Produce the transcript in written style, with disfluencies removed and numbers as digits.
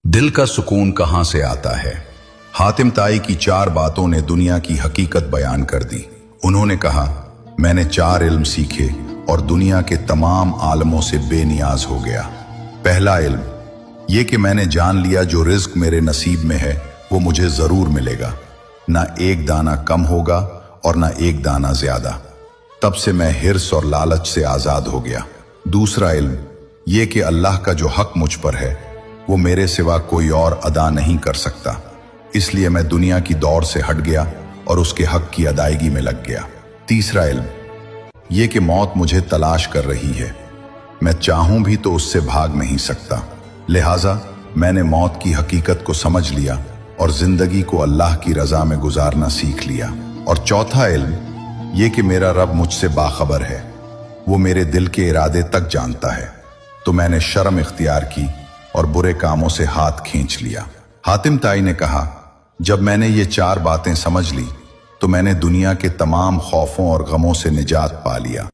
दिल का सुकून कहां से आता है। हातिम ताई की 4 बातों ने दुनिया की हकीकत बयान कर दी। उन्होंने कहा, मैंने 4 इल्म सीखे और दुनिया के तमाम आलमों से बेनियाज हो गया। पहला इल्म ये कि मैंने जान लिया जो रिज्क मेरे नसीब में है वो मुझे जरूर मिलेगा, ना एक दाना कम होगा और ना एक दाना ज्यादा। तब से मैं हिर्स और लालच से आजाद हो गया। दूसरा इल्म ये कि अल्लाह का जो हक मुझ पर है वो मेरे सिवा कोई और अदा नहीं कर सकता, इसलिए मैं दुनिया की दौड़ से हट गया और उसके हक की अदायगी में लग गया। तीसरा इल्म ये कि मौत मुझे तलाश कर रही है, मैं चाहूं भी तो उससे भाग नहीं सकता, लिहाजा मैंने मौत की हकीकत को समझ लिया और जिंदगी को अल्लाह की रजा में गुजारना सीख लिया। और चौथा इल्म ये कि मेरा रब मुझसे बाखबर है, वो मेरे दिल के इरादे तक जानता है। तो मैंने शर्म इख्तियार की और बुरे कामों से हाथ खींच लिया। हातिम ताई ने कहा, जब मैंने ये 4 बातें समझ ली तो मैंने दुनिया के तमाम खौफों और गमों से निजात पा लिया।